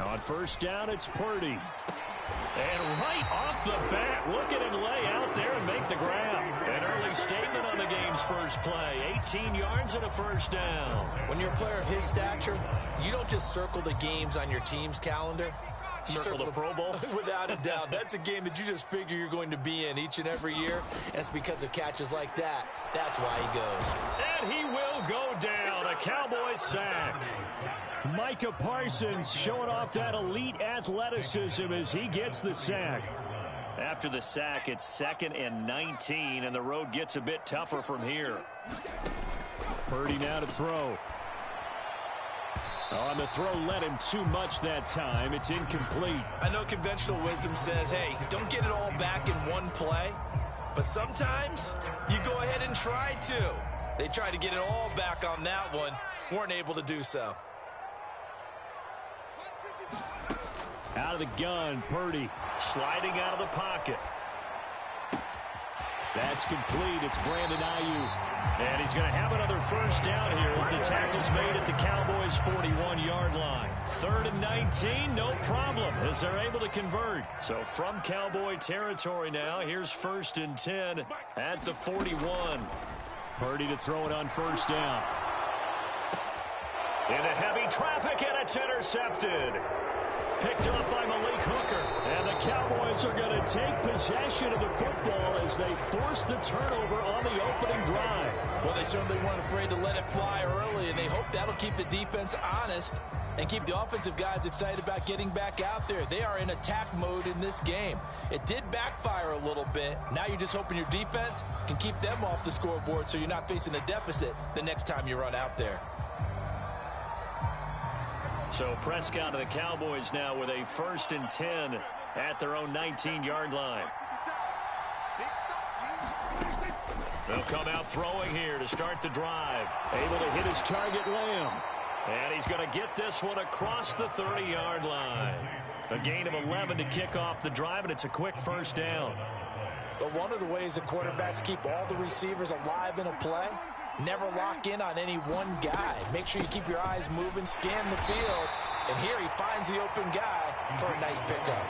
On first down, it's Purdy. And right off the bat, look at him lay out there and make the grab. An early statement on the game's first play. 18 yards and a first down. When you're a player of his stature, you don't just circle the games on your team's calendar. You circle the Pro Bowl? Without a doubt. That's a game that you just figure you're going to be in each and every year. And it's because of catches like that. That's why he goes. And he will go down. A Cowboys sack. Micah Parsons showing off that elite athleticism as he gets the sack. After the sack, it's 2nd and 19, and the road gets a bit tougher from here. Purdy now to throw. On the throw, led him too much that time. It's incomplete. I know conventional wisdom says, hey, don't get it all back in one play. But sometimes you go ahead and try to. They tried to get it all back on that one. Weren't able to do so. Out of the gun, Purdy sliding out of the pocket. That's complete. It's Brandon Ayuk. And he's going to have another first down here as the tackle's made at the Cowboys' 41-yard line. 3rd and 19, no problem, as they're able to convert. So from Cowboy territory now, here's 1st and 10 at the 41. Purdy to throw it on first down. Into heavy traffic, and it's intercepted. Picked up by Malik Hooker. And the Cowboys are going to take possession of the football as they force the turnover on the opening drive. Well, they certainly weren't afraid to let it fly early, and they hope that'll keep the defense honest and keep the offensive guys excited about getting back out there. They are in attack mode in this game. It did backfire a little bit. Now you're just hoping your defense can keep them off the scoreboard so you're not facing a deficit the next time you run out there. So Prescott of the Cowboys now with a 1st and 10 at their own 19-yard line. They'll come out throwing here to start the drive. Able to hit his target, Lamb. And he's going to get this one across the 30-yard line. A gain of 11 to kick off the drive, and it's a quick first down. But one of the ways the quarterbacks keep all the receivers alive in a play, never lock in on any one guy. Make sure you keep your eyes moving, scan the field. And here he finds the open guy for a nice pickup.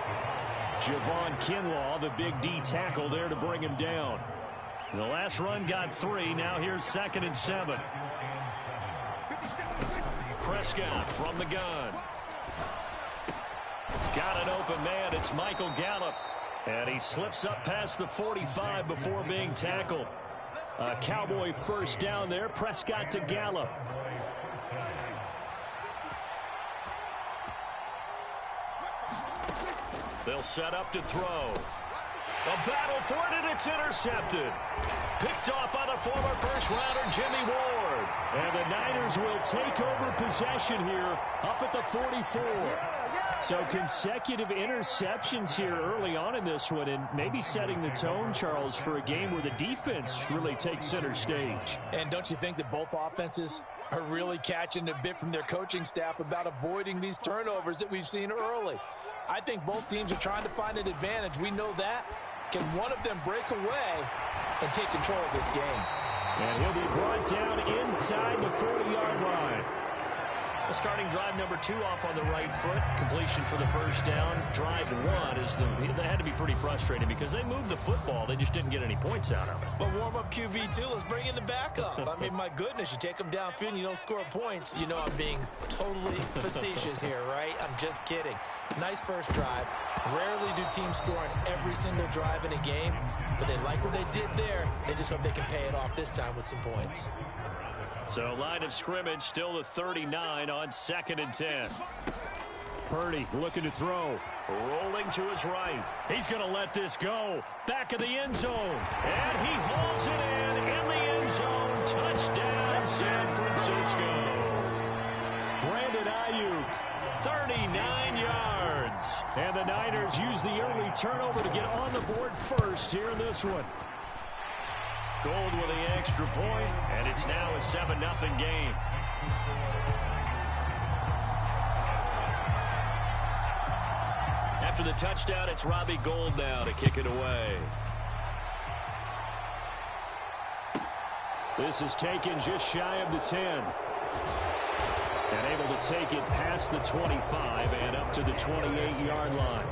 Javon Kinlaw, the big D tackle there to bring him down. The last run got 3. Now here's 2nd and 7. Prescott from the gun. Got an open man. It's Michael Gallup. And he slips up past the 45 before being tackled. A Cowboy first down there. Prescott to Gallup. They'll set up to throw. A battle for it, and it's intercepted. Picked off by the former first-rounder Jimmy Ward. And the Niners will take over possession here up at the 44. So consecutive interceptions here early on in this one, and maybe setting the tone, Charles, for a game where the defense really takes center stage. And don't you think that both offenses are really catching a bit from their coaching staff about avoiding these turnovers that we've seen early? I think both teams are trying to find an advantage. We know that. Can one of them break away and take control of this game? And he'll be brought down inside the 40-yard line. The starting drive number 2 off on the right foot. Completion for the first down. Drive 1 they had to be pretty frustrated because they moved the football. They just didn't get any points out of it. But warm-up QB2, let's bring in the backup. I mean, my goodness, you take them downfield and you don't score points. You know I'm being totally facetious here, right? I'm just kidding. Nice first drive. Rarely do teams score on every single drive in a game, but they like what they did there. They just hope they can pay it off this time with some points. So line of scrimmage still the 39 on 2nd and 10. Purdy looking to throw. Rolling to his right. He's going to let this go. Back of the end zone. And he hauls it in the end zone. Touchdown, San Francisco. Brandon Ayuk, 39 yards. And the Niners use the early turnover to get on the board first here in this one. Gold with the extra point, and it's now a 7-0 game. After the touchdown, it's Robbie Gould now to kick it away. This is taken just shy of the 10. And able to take it past the 25 and up to the 28-yard line.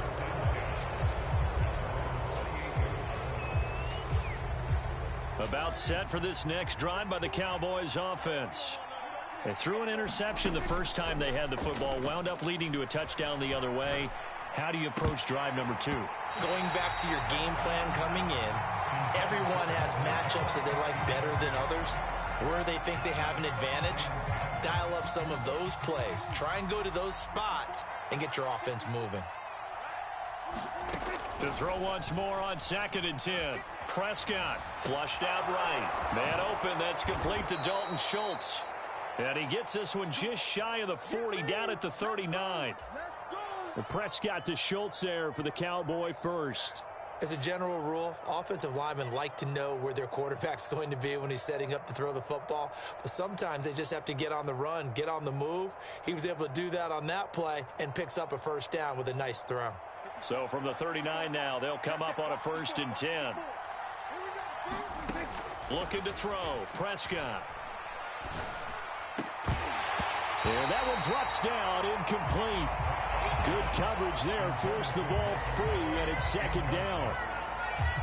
About set for this next drive by the Cowboys offense. They threw an interception the first time they had the football, wound up leading to a touchdown the other way. How do you approach drive number 2? Going back to your game plan coming in, everyone has matchups that they like better than others. Where they think they have an advantage, dial up some of those plays. Try and go to those spots and get your offense moving. To throw once more on 2nd and 10. Prescott flushed out right. Man open, that's complete to Dalton Schultz. And he gets this one just shy of the 40, down at the 39. The Prescott to Schultz there for the Cowboy first. As a general rule, offensive linemen like to know where their quarterback's going to be when he's setting up to throw the football. But sometimes they just have to get on the run, get on the move. He was able to do that on that play and picks up a first down with a nice throw. So from the 39 now, they'll come up on a 1st and 10. Looking to throw. Prescott. And that one drops down, incomplete. Good coverage there, forced the ball free, and it's 2nd down.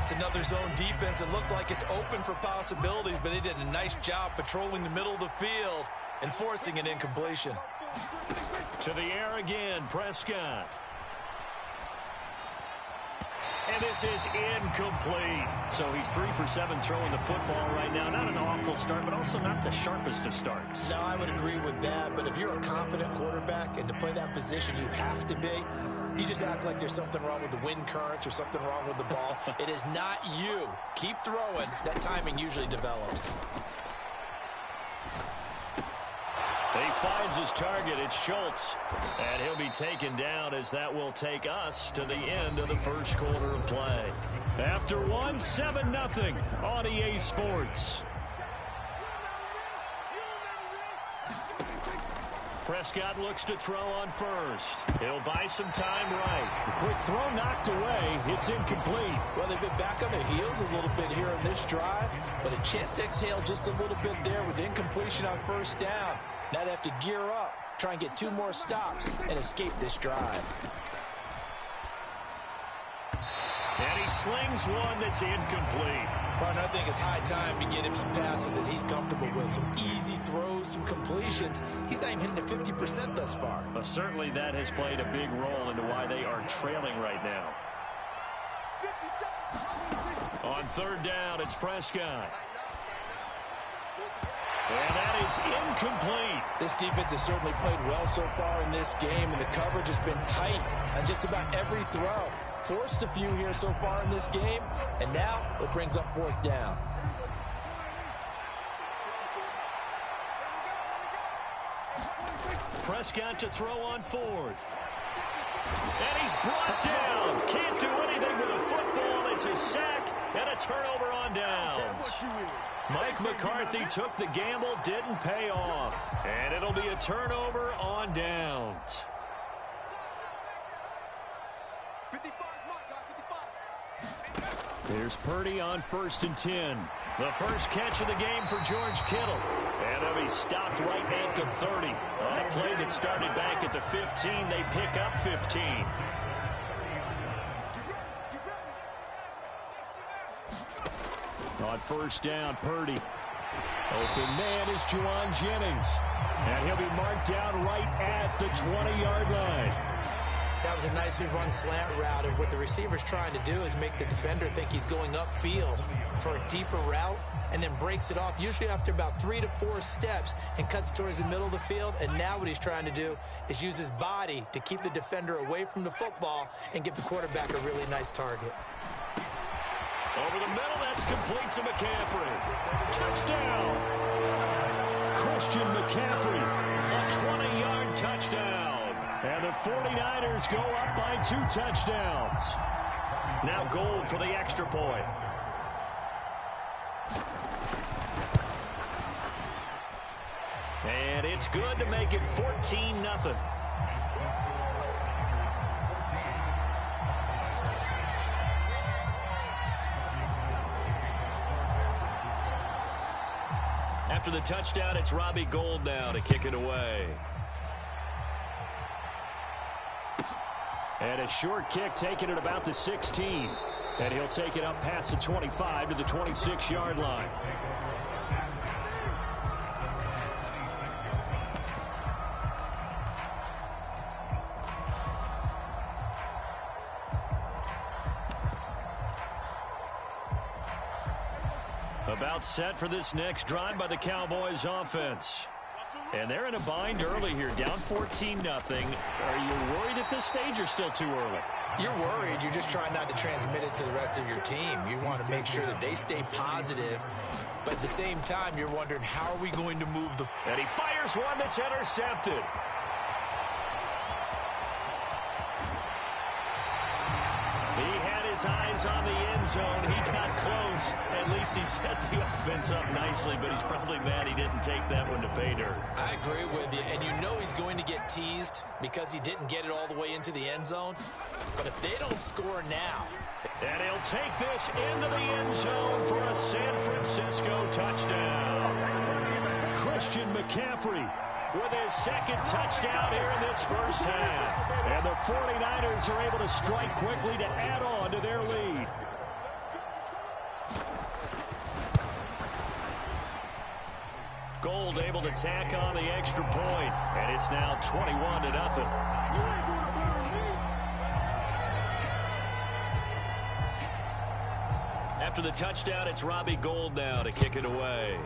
It's another zone defense. It looks like it's open for possibilities, but they did a nice job patrolling the middle of the field and forcing an incompletion. To the air again, Prescott. And this is incomplete. So he's 3 for 7 throwing the football right now. Not an awful start, but also not the sharpest of starts. No, I would agree with that. But if you're a confident quarterback and to play that position you have to be, you just act like there's something wrong with the wind currents or something wrong with the ball. It is not you. Keep throwing. That timing usually develops. He finds his target. It's Schultz. And he'll be taken down as that will take us to the end of the first quarter of play. After 7-0 on EA Sports. Prescott looks to throw on first. He'll buy some time right. The quick throw knocked away. It's incomplete. Well, they've been back on their heels a little bit here in this drive, but a chance to exhale just a little bit there with incompletion on first down. Now they have to gear up, try and get 2 more stops, and escape this drive. And he slings one that's incomplete. Partner, I think it's high time to get him some passes that he's comfortable with. Some easy throws, some completions. He's not even hitting to 50% thus far. Well, certainly that has played a big role into why they are trailing right now. On 3rd down, it's Prescott. And that is incomplete. This defense has certainly played well so far in this game, and the coverage has been tight on just about every throw. Forced a few here so far in this game, and now it brings up 4th down. Prescott to throw on 4th. And he's brought down. Can't do anything with a football. It's a sack and a turnover on downs. Mike McCarthy took the gamble, didn't pay off. And it'll be a turnover on downs. Here's Purdy on 1st and 10. The first catch of the game for George Kittle. And they'll be stopped right at the 30. On a play that started back at the 15, they pick up 15. On 1st down, Purdy. Open man is Juwan Jennings. And he'll be marked down right at the 20-yard line. That was a nicely run slant route, and what the receiver's trying to do is make the defender think he's going upfield for a deeper route and then breaks it off, usually after about 3 to 4 steps, and cuts towards the middle of the field. And now what he's trying to do is use his body to keep the defender away from the football and give the quarterback a really nice target. Over the middle, that's complete to McCaffrey. Touchdown! Christian McCaffrey, a 20-yard touchdown. And the 49ers go up by 2 touchdowns. Now Gold for the extra point. And it's good to make it 14-0. After the touchdown, it's Robbie Gould now to kick it away. And a short kick taken at about the 16. And he'll take it up past the 25 to the 26-yard line. About set for this next drive by the Cowboys offense. And they're in a bind early here, down 14-0. Are you worried at this stage or still too early? You're worried. You're just trying not to transmit it to the rest of your team. You want to make sure that they stay positive. But at the same time, you're wondering, how are we going to move the... And he fires one that's intercepted. He had his eyes on the end zone. He got close. At least he set the offense up nicely, but he's probably mad he didn't take that one to pay dirt. I agree with you, and you know he's going to get teased because he didn't get it all the way into the end zone. But if they don't score now... And he'll take this into the end zone for a San Francisco touchdown. Christian McCaffrey with his second touchdown here in this first half. And the 49ers are able to strike quickly to add on to their lead. Gold able to tack on the extra point, and it's now 21-0. After the touchdown, it's Robbie Gould now to kick it away.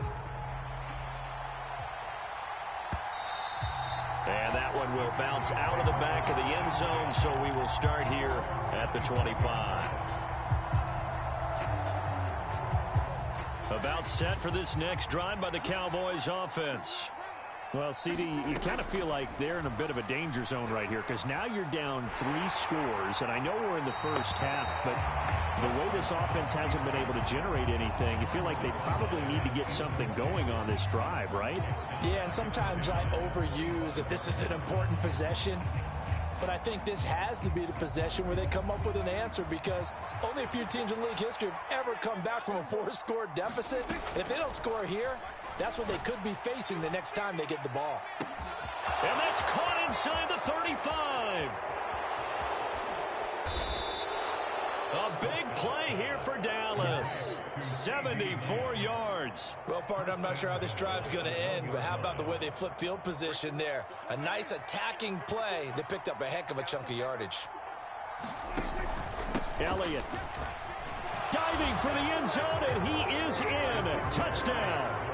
And that one will bounce out of the back of the end zone, so we will start here at the 25. About set for this next drive by the Cowboys offense. Well, CD, you kind of feel like they're in a bit of a danger zone right here because now you're down 3 scores, and I know we're in the first half, but the way this offense hasn't been able to generate anything, you feel like they probably need to get something going on this drive, right? Yeah, and sometimes I overuse that this is an important possession, but I think this has to be the possession where they come up with an answer because only a few teams in league history have ever come back from a 4-score deficit. If they don't score here, that's what they could be facing the next time they get the ball. And that's caught inside the 35. A big play here for Dallas. 74 yards. Well, partner, I'm not sure how this drive's going to end, but how about the way they flip field position there? A nice attacking play. They picked up a heck of a chunk of yardage. Elliott diving for the end zone, and he is in. Touchdown.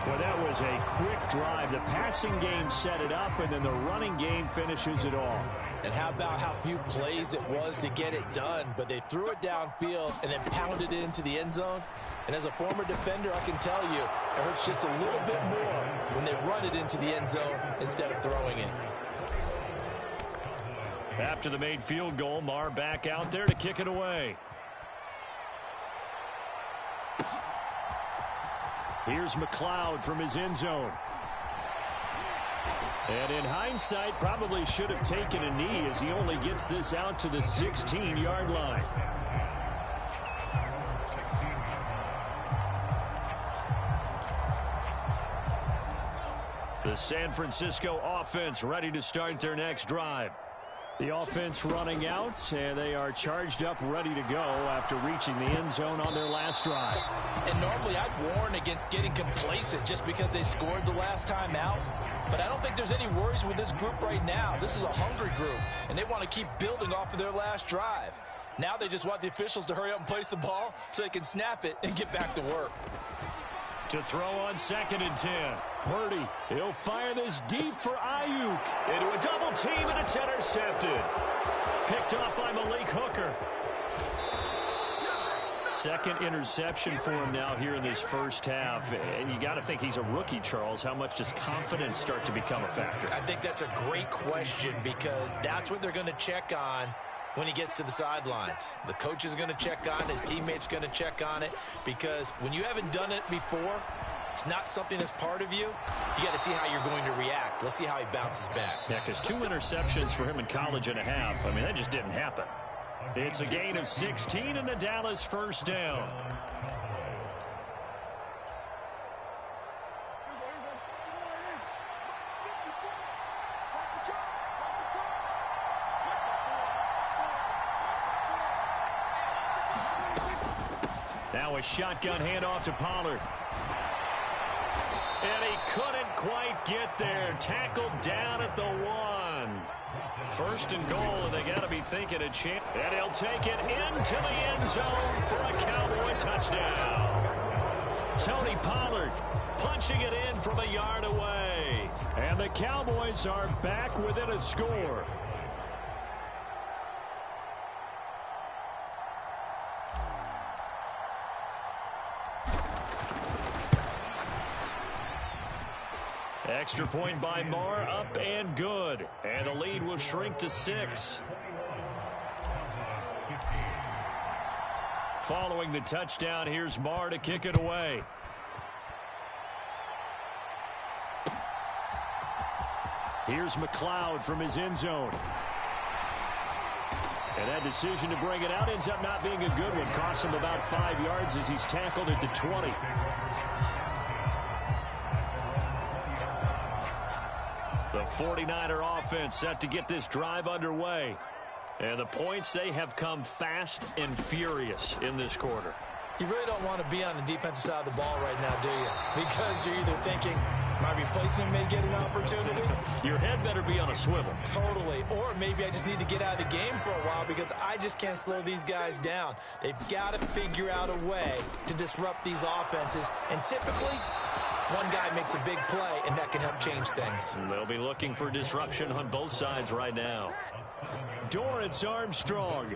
Well, that was a quick drive. The passing game set it up, and then the running game finishes it off. And how about how few plays it was to get it done, but they threw it downfield and then pounded it into the end zone. And as a former defender, I can tell you, it hurts just a little bit more when they run it into the end zone instead of throwing it. After the made field goal, Marr back out there to kick it away. Here's McLeod from his end zone. And in hindsight, probably should have taken a knee as he only gets this out to the 16-yard line. The San Francisco offense ready to start their next drive. The offense running out, and they are charged up, ready to go after reaching the end zone on their last drive. And normally I'd warn against getting complacent just because they scored the last time out. But I don't think there's any worries with this group right now. This is a hungry group, and they want to keep building off of their last drive. Now they just want the officials to hurry up and place the ball so they can snap it and get back to work. To throw on 2nd and 10. Purdy, he'll fire this deep for Ayuk. Into a double team, and it's intercepted. Picked off by Malik Hooker. Second interception for him now here in this first half. And you got to think he's a rookie, Charles. How much does confidence start to become a factor? I think that's a great question because that's what they're going to check on when he gets to the sidelines. The coach is going to check on it. His teammates going to check on it because when you haven't done it before, it's not something that's part of you. You got to see how you're going to react. Let's see how he bounces back. Yeah, because 2 interceptions for him in college and a half. I mean, that just didn't happen. It's a gain of 16 and a Dallas first down. Now a shotgun handoff to Pollard. And he couldn't quite get there. Tackled down at the 1. First and goal, and they got to be thinking a chance. And he'll take it into the end zone for a Cowboy touchdown. Tony Pollard punching it in from a yard away. And the Cowboys are back within a score. Extra point by Marr, up and good. And the lead will shrink to 6. Following the touchdown, here's Marr to kick it away. Here's McLeod from his end zone. And that decision to bring it out ends up not being a good one. Costs him about 5 yards as he's tackled at the 20. The 49er offense set to get this drive underway. And the points, they have come fast and furious in this quarter. You really don't want to be on the defensive side of the ball right now, do you? Because you're either thinking, my replacement may get an opportunity. Your head better be on a swivel. Totally. Or maybe I just need to get out of the game for a while because I just can't slow these guys down. They've got to figure out a way to disrupt these offenses. And typically, one guy makes a big play, and that can help change things. And they'll be looking for disruption on both sides right now. Dorrance Armstrong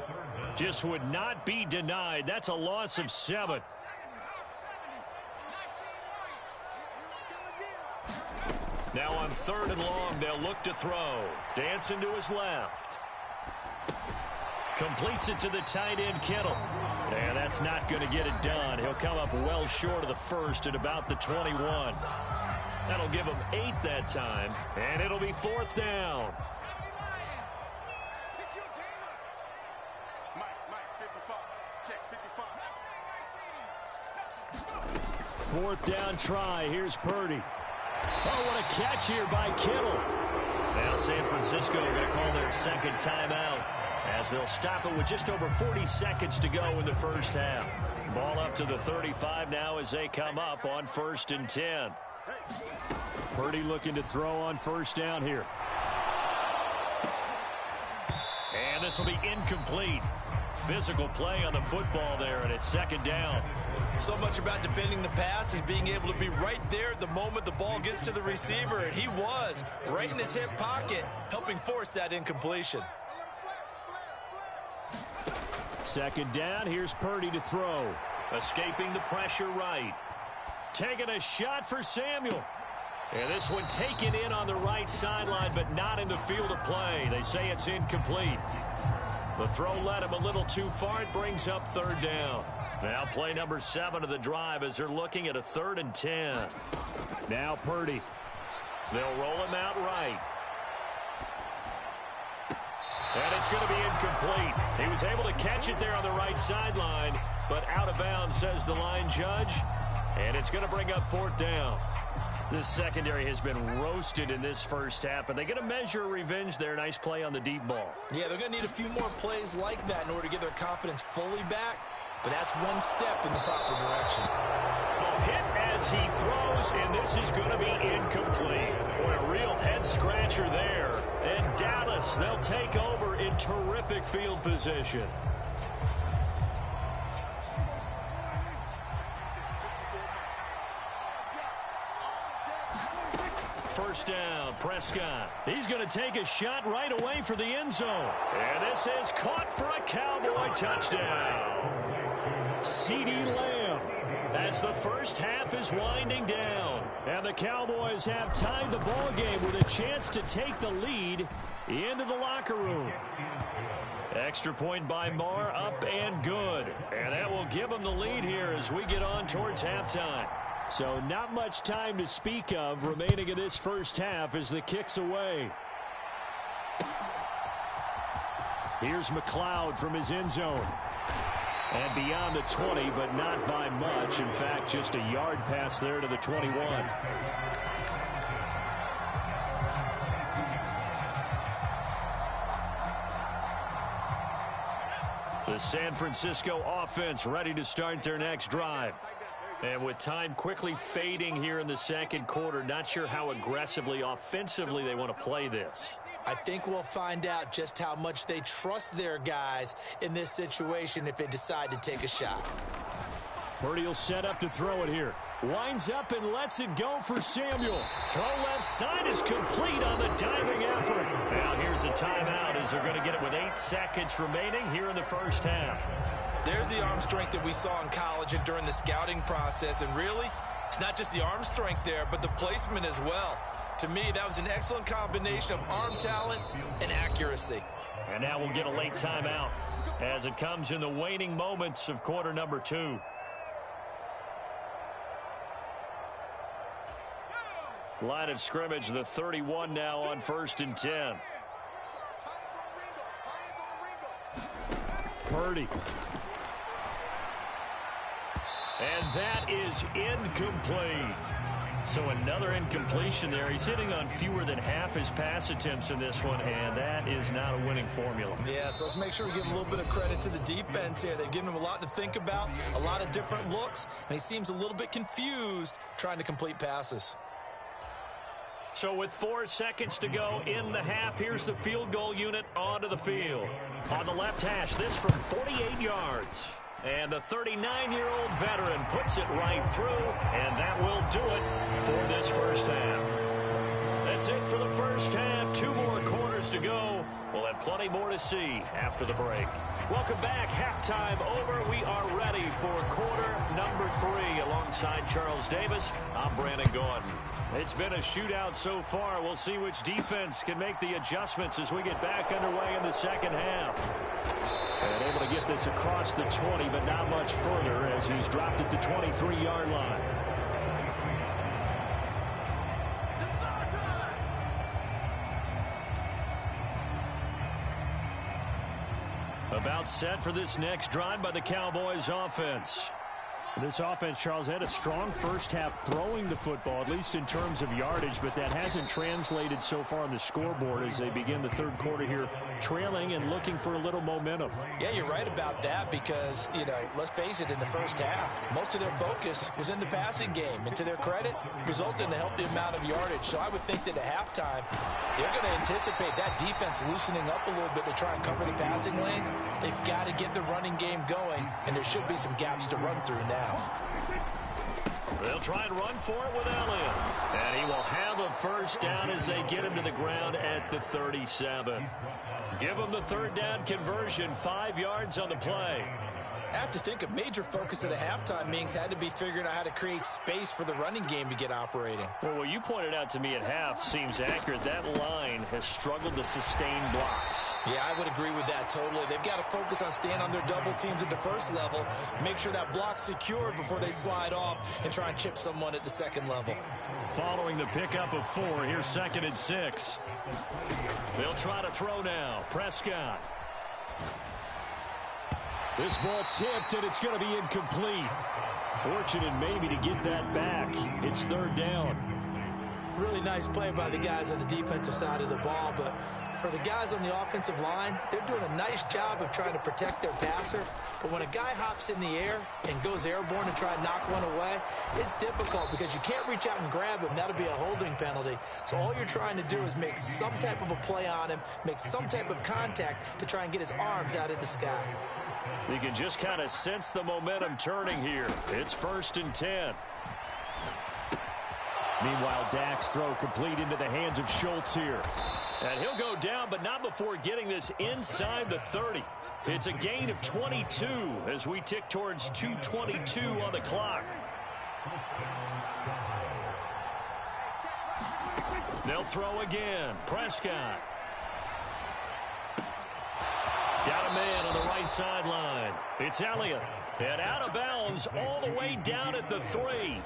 just would not be denied. That's a loss of 7. Now on 3rd and long, they'll look to throw. Dancing to his left. Completes it to the tight end, Kittle. And that's not going to get it done. He'll come up well short of the first at about the 21. That'll give him 8 that time. And it'll be 4th down. Fourth down try. Here's Purdy. Oh, what a catch here by Kittle. Now San Francisco going to call their second timeout as they'll stop it with just over 40 seconds to go in the first half. Ball up to the 35 now as they come up on 1st and 10. Purdy looking to throw on 1st down here. And this will be incomplete. Physical play on the football there, and it's 2nd down. So much about defending the pass is being able to be right there the moment the ball gets to the receiver, and he was right in his hip pocket, helping force that incompletion. 2nd down, here's Purdy to throw. Escaping the pressure right. Taking a shot for Samuel. And this one taken in on the right sideline, but not in the field of play. They say it's incomplete. The throw led him a little too far. It brings up 3rd down. Now play number 7 of the drive as they're looking at a 3rd and 10. Now Purdy. They'll roll him out right. And it's going to be incomplete. He was able to catch it there on the right sideline, but out of bounds, says the line judge. And it's going to bring up 4th down. This secondary has been roasted in this first half, but they get a measure of revenge there. Nice play on the deep ball. Yeah, they're going to need a few more plays like that in order to get their confidence fully back, but that's one step in the proper direction. Hit as he throws, and this is going to be incomplete. Boy, a real head-scratcher there. And Dallas, they'll take over in terrific field position. First down, Prescott. He's going to take a shot right away for the end zone. And this is caught for a Cowboy touchdown. CeeDee Lamb as the first half is winding down. And the Cowboys have tied the ball game with a chance to take the lead into the locker room. Extra point by Marr, up and good. And that will give them the lead here as we get on towards halftime. So not much time to speak of remaining in this first half as the kick's away. Here's McLeod from his end zone. And beyond the 20, but not by much. In fact, just a yard pass there to the 21. The The San Francisco offense ready to start their next drive. And with time quickly fading here in the second quarter, not sure how aggressively, offensively they want to play this. I think we'll find out just how much they trust their guys in this situation if they decide to take a shot. Purdy will set up to throw it here. Winds up and lets it go for Samuel. Throw left side is complete on the diving effort. Now here's a timeout as they're going to get it with 8 seconds remaining here in the first half. There's the arm strength that we saw in college and during the scouting process. And really, it's not just the arm strength there, but the placement as well. To me, that was an excellent combination of arm talent and accuracy. And now we'll get a late timeout as it comes in the waning moments of quarter number 2. Line of scrimmage, the 31 now on 1st and 10. Purdy. And that is incomplete. So another incompletion there. He's hitting on fewer than half his pass attempts in this one, and that is not a winning formula. Yeah, so let's make sure we give a little bit of credit to the defense here. They've given him a lot to think about, a lot of different looks, and he seems a little bit confused trying to complete passes. So with 4 seconds to go in the half, here's the field goal unit onto the field. On the left hash, this from 48 yards. And the 39-year-old veteran puts it right through, and that will do it for this first half. That's it for the first half. 2 more quarters to go. We'll have plenty more to see after the break. Welcome back. Halftime over. We are ready for quarter number 3. Alongside Charles Davis, I'm Brandon Gordon. It's been a shootout so far. We'll see which defense can make the adjustments as we get back underway in the second half. And able to get this across the 20, but not much further as he's dropped it to 23-yard line. About set for this next drive by the Cowboys offense. This offense, Charles, had a strong first half throwing the football, at least in terms of yardage, but that hasn't translated so far on the scoreboard as they begin the third quarter here, trailing and looking for a little momentum. Yeah, you're right about that because, let's face it, in the first half, most of their focus was in the passing game. And to their credit, resulted in a healthy amount of yardage. So I would think that at halftime, they're going to anticipate that defense loosening up a little bit to try and cover the passing lanes. They've got to get the running game going, and there should be some gaps to run through now. They'll try and run for it with Elliott. And he will have a first down as they get him to the ground at the 37. Give him the third down conversion, 5 yards on the play. I have to think a major focus of the halftime meetings had to be figuring out how to create space for the running game to get operating. Well, what you pointed out to me at half seems accurate. That line has struggled to sustain blocks. Yeah, I would agree with that totally. They've got to focus on staying on their double teams at the first level, make sure that block's secure before they slide off and try and chip someone at the second level. Following the pickup of 4, here's 2nd and 6. They'll try to throw now. Prescott. This ball tipped, and it's going to be incomplete. Fortunate maybe to get that back. It's 3rd down. Really nice play by the guys on the defensive side of the ball, but for the guys on the offensive line, they're doing a nice job of trying to protect their passer. But when a guy hops in the air and goes airborne to try and knock one away, it's difficult because you can't reach out and grab him. That'll be a holding penalty. So all you're trying to do is make some type of a play on him, make some type of contact to try and get his arms out of the sky. You can just kind of sense the momentum turning here. It's 1st and 10. Meanwhile, Dak's throw complete into the hands of Schultz here. And he'll go down, but not before getting this inside the 30. It's a gain of 22 as we tick towards 2:22 on the clock. They'll throw again. Prescott. Got a man on the right sideline. It's Elliott. And out of bounds all the way down at the 3.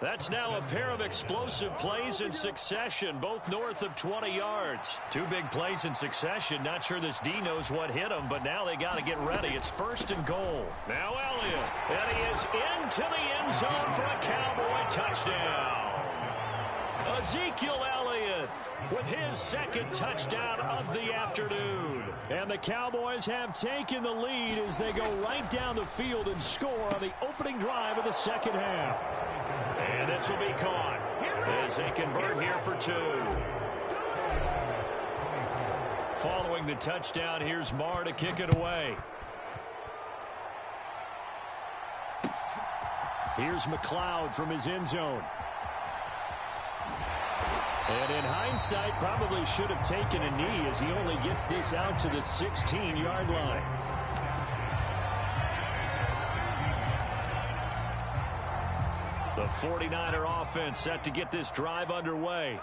That's now a pair of explosive plays in succession, both north of 20 yards. 2 big plays in succession. Not sure this D knows what hit him, but now they got to get ready. It's 1st and goal. Now Elliott. And he is into the end zone for a Cowboy touchdown. Ezekiel Elliott Smith with his second touchdown of the afternoon. And the Cowboys have taken the lead as they go right down the field and score on the opening drive of the second half. And this will be caught as they convert here for 2. Following the touchdown, here's Marr to kick it away. Here's McLeod from his end zone. And in hindsight, probably should have taken a knee as he only gets this out to the 16-yard line. The 49er offense set to get this drive underway.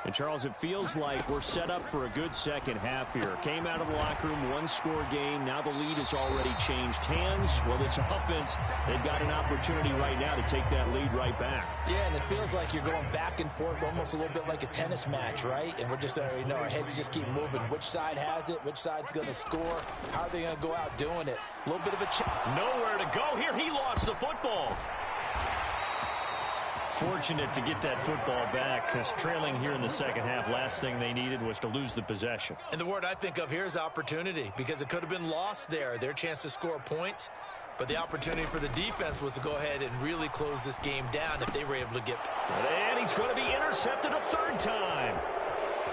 And, Charles, it feels like we're set up for a good second half here. Came out of the locker room, one-score game. Now the lead has already changed hands. Well, this offense, they've got an opportunity right now to take that lead right back. Yeah, and it feels like you're going back and forth, almost a little bit like a tennis match, right? And we're just, our heads just keep moving. Which side has it? Which side's going to score? How are they going to go out doing it? A little bit of a nowhere to go here. He lost the football. Fortunate to get that football back because trailing here in the second half, last thing they needed was to lose the possession. And the word I think of here is opportunity, because it could have been lost there, their chance to score points. But the opportunity for the defense was to go ahead and really close this game down if they were able to get. And he's going to be intercepted a third time.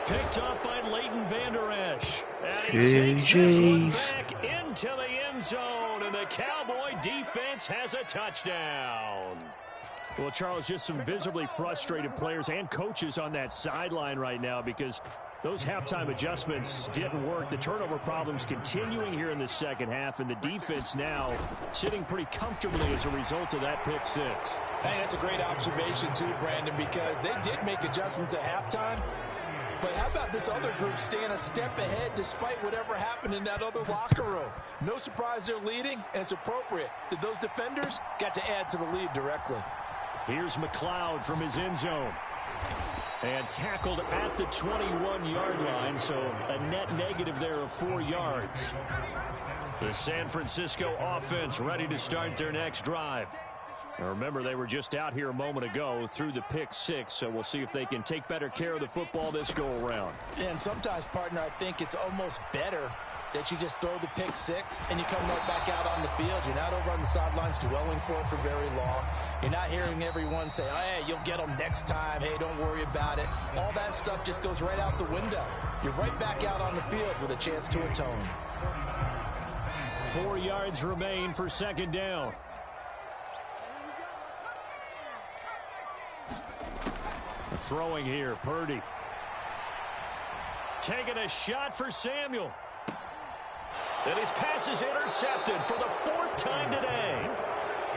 Picked up by Leighton Vander Esch. And he takes this one back into the end zone, and the Cowboy defense has a touchdown. Well, Charles, just some visibly frustrated players and coaches on that sideline right now because those halftime adjustments didn't work. The turnover problems continuing here in the second half, and the defense now sitting pretty comfortably as a result of that pick six. Hey, that's a great observation too, Brandon, because they did make adjustments at halftime. But how about this other group staying a step ahead despite whatever happened in that other locker room? No surprise they're leading, and it's appropriate that those defenders got to add to the lead directly. Here's McLeod from his end zone. And tackled at the 21-yard line, so a net negative there of 4 yards. The San Francisco offense ready to start their next drive. Now remember, they were just out here a moment ago through the pick six, so we'll see if they can take better care of the football this go-around. Yeah, and sometimes, partner, I think it's almost better that you just throw the pick six and you come right back out on the field. You're not over on the sidelines dwelling for it for very long. You're not hearing everyone say, oh, hey, you'll get them next time. Hey, don't worry about it. All that stuff just goes right out the window. You're right back out on the field with a chance to atone. 4 yards remain for second down. Throwing here, Purdy. Taking a shot for Samuel. And his pass is intercepted for the 4th time today.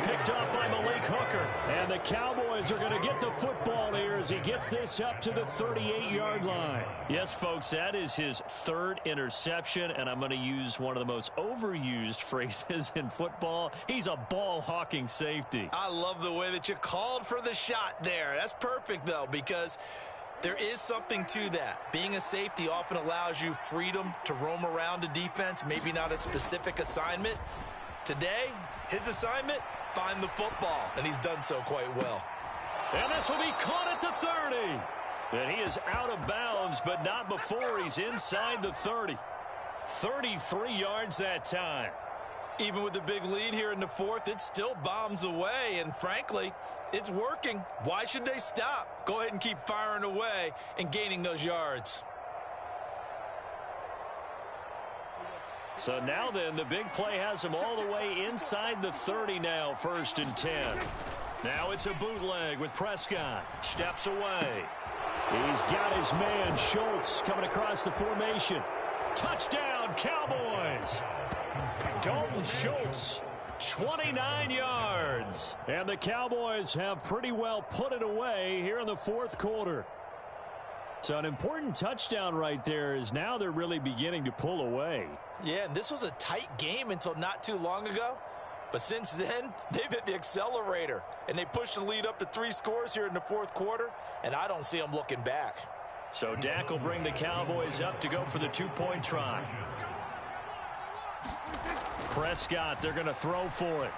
Picked up by Malik Hooker. And the Cowboys are going to get the football here as he gets this up to the 38-yard line. Yes, folks, that is his 3rd interception, and I'm going to use one of the most overused phrases in football. He's a ball-hawking safety. I love the way that you called for the shot there. That's perfect, though, because there is something to that. Being a safety often allows you freedom to roam around a defense, maybe not a specific assignment. Today, his assignment, find the football, and he's done so quite well. And this will be caught at the 30. And he is out of bounds, but not before he's inside the 30. 33 yards that time. Even with the big lead here in the 4th, it still bombs away, and frankly, it's working. Why should they stop? Go ahead and keep firing away and gaining those yards. So now then, the big play has him all the way inside the 30 now, 1st and 10. Now it's a bootleg with Prescott. Steps away. He's got his man, Schultz, coming across the formation. Touchdown, Cowboys! Dalton Schultz, 29 yards. And the Cowboys have pretty well put it away here in the 4th quarter. So an important touchdown right there is now they're really beginning to pull away. Yeah, and this was a tight game until not too long ago. But since then, they've hit the accelerator. And they pushed the lead up to 3 scores here in the 4th quarter. And I don't see them looking back. So Dak will bring the Cowboys up to go for the 2-point try. Prescott, they're going to throw for it.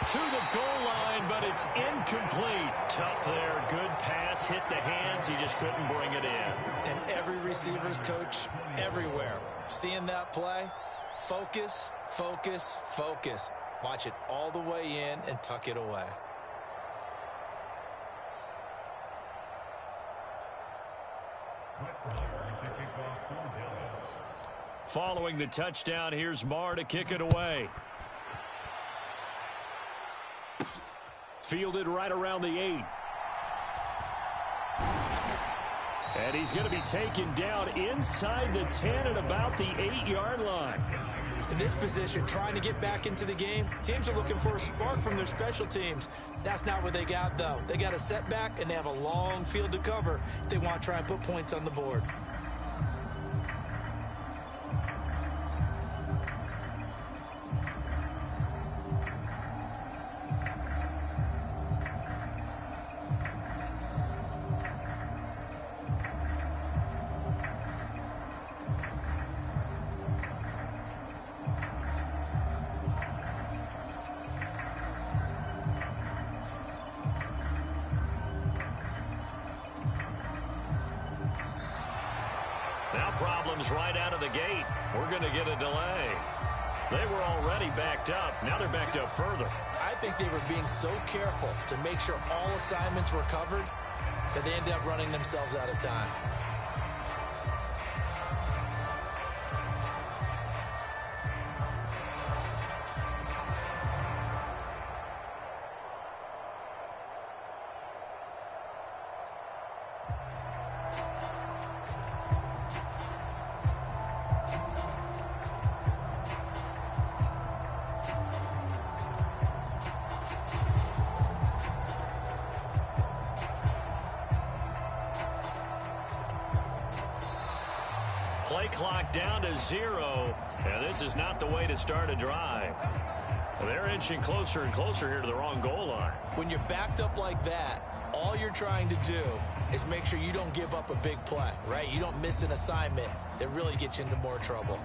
To the goal line, but but it's incomplete. Tough there. Good pass. Hit the hands. He just couldn't bring it in. And every receiver's coach everywhere. Seeing that play, focus, focus, focus. Watch it all the way in and tuck it away. Following the touchdown, here's Marr to kick it away. Fielded right around the 8. And he's going to be taken down inside the 10 at about the 8-yard line. In this position, trying to get back into the game, teams are looking for a spark from their special teams. That's not what they got, though. They got a setback, and they have a long field to cover if they want to try and put points on the board. Now problems right out of the gate. We're going to get a delay. They were already backed up. Now they're backed up further. I think they were being so careful to make sure all assignments were covered that they ended up running themselves out of time. Play clock down to 0, and this is not the way to start a drive. They're inching closer and closer here to the wrong goal line. When you're backed up like that, all you're trying to do is make sure you don't give up a big play, right? You don't miss an assignment that really gets you into more trouble.